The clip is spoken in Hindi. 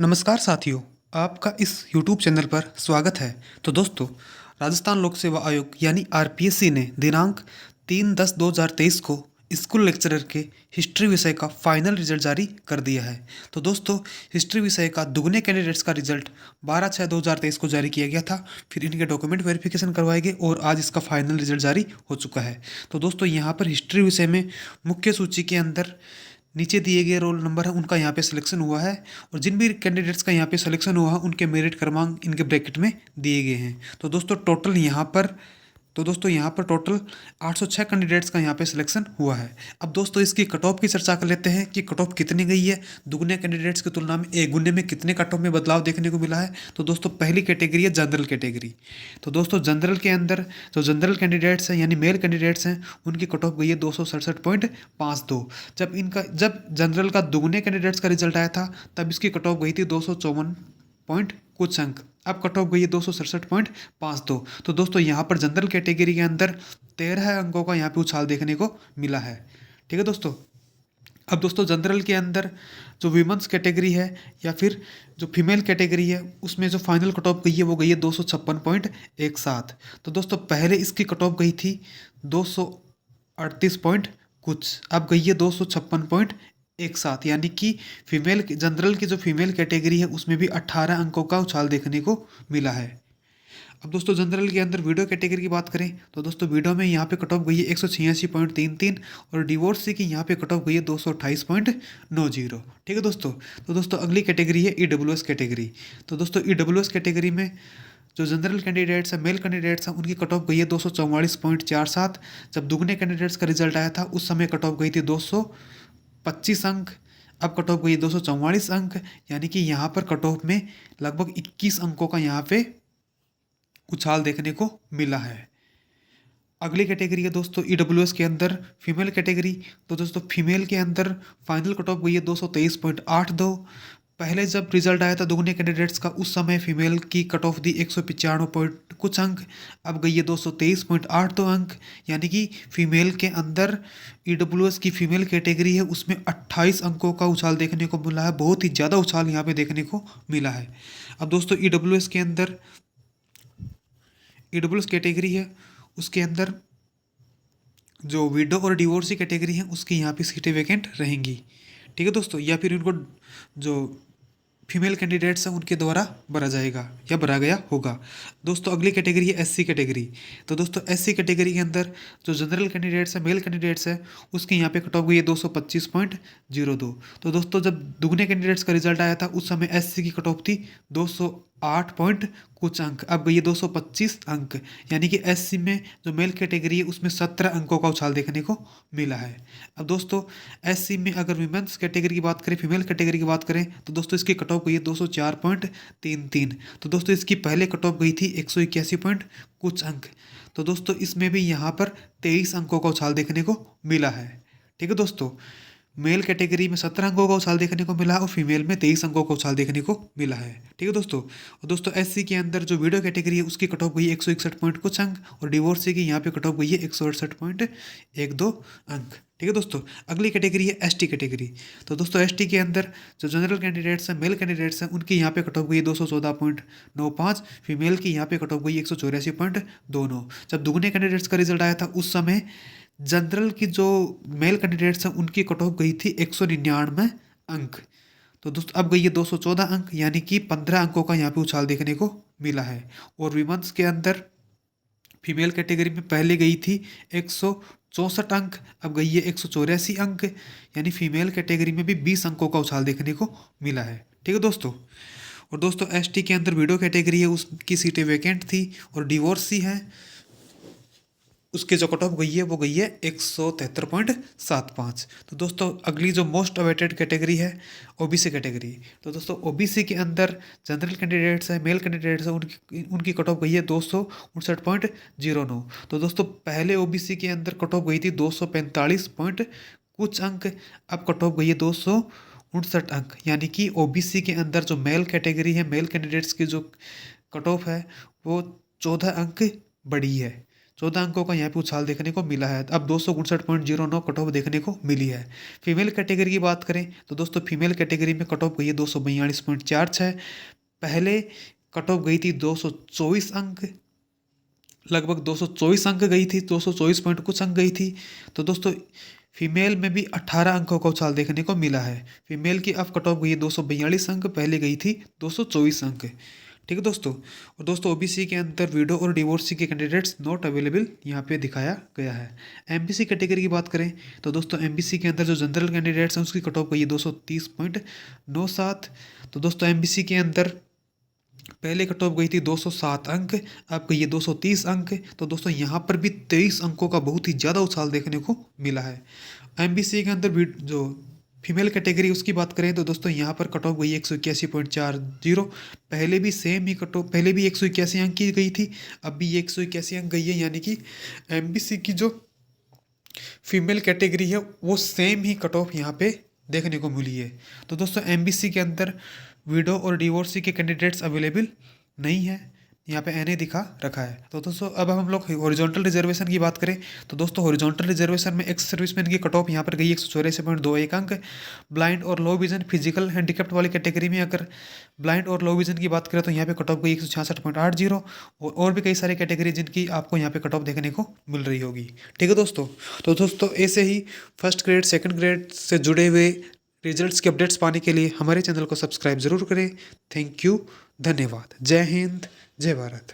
नमस्कार साथियों, आपका इस यूट्यूब चैनल पर स्वागत है। तो दोस्तों, राजस्थान लोक सेवा आयोग यानी आरपीएससी ने दिनांक 3/10/2023 को स्कूल लेक्चरर के हिस्ट्री विषय का फाइनल रिजल्ट जारी कर दिया है। तो दोस्तों, हिस्ट्री विषय का दुगने कैंडिडेट्स का रिजल्ट 12/6/2023 को जारी किया गया था। फिर इनके डॉक्यूमेंट वेरिफिकेशन करवाए गए और आज इसका फाइनल रिजल्ट जारी हो चुका है। तो दोस्तों, यहाँ पर हिस्ट्री विषय में मुख्य सूची के अंदर नीचे दिए गए रोल नंबर है उनका यहाँ पे सिलेक्शन हुआ है, और जिन भी कैंडिडेट्स का यहाँ पे सिलेक्शन हुआ है उनके मेरिट क्रमांक इनके ब्रैकेट में दिए गए हैं। तो दोस्तों यहाँ पर टोटल 806 कैंडिडेट्स का यहाँ पे सिलेक्शन हुआ है। अब दोस्तों, इसकी कट ऑफ की चर्चा कर लेते हैं कि कट ऑफ कितनी गई है। दुगने कैंडिडेट्स की तुलना में एक गुने में कितने कट ऑफ में बदलाव देखने को मिला है। तो दोस्तों, पहली कैटेगरी है जनरल कैटेगरी। तो दोस्तों, जनरल के अंदर जो जनरल कैंडिडेट्स हैं यानी मेल कैंडिडेट्स हैं उनकी कट ऑफ गई है 267.52। जब जनरल का दुगने कैंडिडेट्स का रिजल्ट आया था तब इसकी कट ऑफ गई थी 254 पॉइंट कुछ अंक। अब कट ऑफ गई है 267.52। तो दोस्तों, यहाँ पर जनरल कैटेगरी के अंदर 13 अंकों का यहाँ पे उछाल देखने को मिला है। ठीक है दोस्तों। अब दोस्तों, जनरल के अंदर जो वीमेंस कैटेगरी है या फिर जो फीमेल कैटेगरी है उसमें जो फाइनल कट ऑफ गई है वो गई है 256.17। तो दोस्तों, पहले इसकी कट ऑफ गई थी 238 पॉइंट कुछ, अब गई है 256.17, यानी कि फीमेल जनरल की जो फीमेल कैटेगरी है उसमें भी 18 अंकों का उछाल देखने को मिला है। अब दोस्तों, जनरल के अंदर वीडियो कैटेगरी की बात करें तो दोस्तों, वीडियो में यहाँ पे कट ऑफ गई है 186.33 और डिवोर्सी की यहाँ पे कट ऑफ गई है 228.90। ठीक है दोस्तों। तो दोस्तों, अगली कैटेगरी है ईडब्ल्यूएस कैटेगरी। तो दोस्तों, ईडब्ल्यूएस कैटेगरी में जो जनरल कैंडिडेट्स हैं मेल कैंडिडेट्स हैं उनकी कट ऑफ गई है 244.47। जब दुगने कैंडिडेट्स का रिजल्ट आया था उस समय कट ऑफ गई थी 225 अंक। अब कट ऑफ गई है 244 अंक, यानी कि यहाँ पर कट ऑफ में लगभग 21 अंकों का यहाँ पे उछाल देखने को मिला है। अगली कैटेगरी है दोस्तों ईडब्ल्यूएस के अंदर फीमेल कैटेगरी। तो दोस्तों, फीमेल के अंदर फाइनल कट ऑफ गई है 223.82। पहले जब रिजल्ट आया था दुगने कैंडिडेट्स का उस समय फीमेल की कट ऑफ थी 195 पॉइंट कुछ अंक। अब गई है 223.82 अंक, यानी कि फीमेल के अंदर ईडब्ल्यूएस की फीमेल कैटेगरी है उसमें 28 अंकों का उछाल देखने को मिला है। बहुत ही ज़्यादा उछाल यहाँ पे देखने को मिला है। अब दोस्तों, ईडब्ल्यूएस के अंदर ईडब्ल्यूएस कैटेगरी है उसके अंदर जो विडो और डिवोर्सी कैटेगरी है उसकी यहाँ पे सीटें वैकेंट रहेंगी। ठीक है दोस्तों, या फिर उनको जो फीमेल कैंडिडेट्स हैं उनके द्वारा भरा जाएगा या भरा गया होगा। दोस्तों, अगली कैटेगरी है एससी कैटेगरी। तो दोस्तों, एससी कैटेगरी के अंदर जो जनरल कैंडिडेट्स हैं मेल कैंडिडेट्स हैं उसकी यहाँ पे कट ऑफ गई है 225.02। तो दोस्तों, जब दुगने कैंडिडेट्स का रिजल्ट आया था उस समय एससी की कट ऑफ थी 208 पॉइंट कुछ अंक। अब गई है 225 अंक, यानी कि एससी में जो मेल कैटेगरी है उसमें 17 अंकों का उछाल देखने को मिला है। अब दोस्तों, एससी में अगर विमेंस कैटेगरी की बात करें फीमेल कैटेगरी की बात करें तो दोस्तों इसकी कट ऑफ गई है 204.33। तो दोस्तों, इसकी पहले कट ऑफ गई थी 181 पॉइंट कुछ अंक। तो दोस्तों, इसमें भी यहाँ पर 23 अंकों का उछाल देखने को मिला है। ठीक है दोस्तों, मेल कैटेगरी में 17 अंकों का उछाल देखने को मिला है और फीमेल में 23 अंकों का उछाल देखने को मिला है। ठीक है दोस्तों। और दोस्तों, एससी के अंदर जो वीडियो कैटेगरी है उसकी कट ऑफ गई है 161 पॉइंट कुछ अंक और डिवोर्सी की यहाँ पे कट ऑफ गई है 168.12 अंक। ठीक है दोस्तों। अगली कैटेगरी है एसटी कैटेगरी। तो दोस्तों, एसटी के अंदर जो जनरल कैंडिडेट्स हैं मेल कैंडिडेट्स हैं उनकी यहाँ पे कट ऑफ गई है 214.95। फीमेल की यहाँ पे कट ऑफ गई है 184.29। जब दुगने कैंडिडेट्स का रिजल्ट आया था उस समय जनरल की जो मेल कैंडिडेट्स हैं उनकी कट ऑफ गई थी 199 अंक। तो दोस्तों, अब गई है 214 अंक, यानी कि 15 अंकों का यहाँ पे उछाल देखने को मिला है। और विमेंस के अंदर फीमेल कैटेगरी में पहले गई थी 164 अंक, अब गई है 184 अंक, यानी फीमेल कैटेगरी में भी 20 अंकों का उछाल देखने को मिला है। ठीक है दोस्तों। और दोस्तों, एसटी के अंदर वीडियो कैटेगरी है उसकी सीटें वैकेंट थी और डिवोर्सी है उसके जो कट ऑफ गई है वो गई है 173.75। तो दोस्तों, अगली जो मोस्ट अवेटेड कैटेगरी है ओबीसी कैटेगरी। तो दोस्तों, ओबीसी के अंदर जनरल कैंडिडेट्स है मेल कैंडिडेट्स है उनकी कट ऑफ गई है 259.09। तो दोस्तों, पहले ओबीसी के अंदर कट ऑफ गई थी 245 पॉइंट कुछ अंक, अब कट ऑफ गई है 259 अंक, यानी कि ओबीसी के अंदर जो मेल कैटेगरी है मेल कैंडिडेट्स की जो कट ऑफ है वो 14 अंक बढ़ी है। 14 अंकों का यहाँ पे उछाल देखने को मिला है। अब 259.09 कट ऑफ देखने को मिली है। फीमेल कैटेगरी की बात करें तो दोस्तों फीमेल कैटेगरी में कट ऑफ गई है 242.46। पहले कट ऑफ गई थी 224 अंक, लगभग 224 अंक गई थी, 224 पॉइंट कुछ अंक गई थी। तो दोस्तों फीमेल में भी 18 अंकों का उछाल देखने को मिला है। फीमेल की अब कट ऑफ गई है 242 अंक, पहले गई थी 224 अंक। ठीक है दोस्तों। और दोस्तों ओबीसी के अंदर विडो और डिवोर्सी के कैंडिडेट्स नॉट अवेलेबल यहाँ पे दिखाया गया है। एमबीसी कैटेगरी की बात करें तो दोस्तों एमबीसी के अंदर जो जनरल कैंडिडेट्स हैं उसकी कट ऑफ गई है 230.97। तो दोस्तों एमबीसी के अंदर पहले कट ऑफ गई थी 207 अंक, अब गई है 230 अंक। तो दोस्तों यहाँ पर भी 23 अंकों का बहुत ही ज़्यादा उछाल देखने को मिला है। एमबीसी के अंदर भी जो फीमेल कैटेगरी उसकी बात करें तो दोस्तों यहाँ पर कट ऑफ गई है 181.40। पहले भी सेम ही कट ऑफ, पहले भी 181 अंक की गई थी, अब भी 181 अंक गई है। यानी कि एमबीसी की जो फीमेल कैटेगरी है वो सेम ही कट ऑफ यहाँ पे देखने को मिली है। तो दोस्तों एमबीसी के अंदर विडो और डिवोर्सी के कैंडिडेट्स अवेलेबल नहीं है, यहाँ पे एनए दिखा रखा है। तो दोस्तों अब हम लोग हॉरिजॉन्टल रिजर्वेशन की बात करें तो दोस्तों हॉरिजॉन्टल रिजर्वेशन में एक्स सर्विसमैन की कट ऑफ यहाँ पर गई 184.21 अंक। ब्लाइंड और लो विजन फिजिकल हैंडीकैप्ड वाली कैटेगरी में अगर ब्लाइंड और लो विजन की बात करें तो यहाँ पे कट ऑफ गई 166.80। और भी कई सारी कैटेगरी जिनकी आपको यहाँ पे कट ऑफ देखने को मिल रही होगी। ठीक है दोस्तों। तो दोस्तों ऐसे ही फर्स्ट ग्रेड सेकंड ग्रेड से जुड़े हुए रिजल्ट्स के अपडेट्स पाने के लिए हमारे चैनल को सब्सक्राइब जरूर करें। थैंक यू, धन्यवाद। जय हिंद, जय भारत।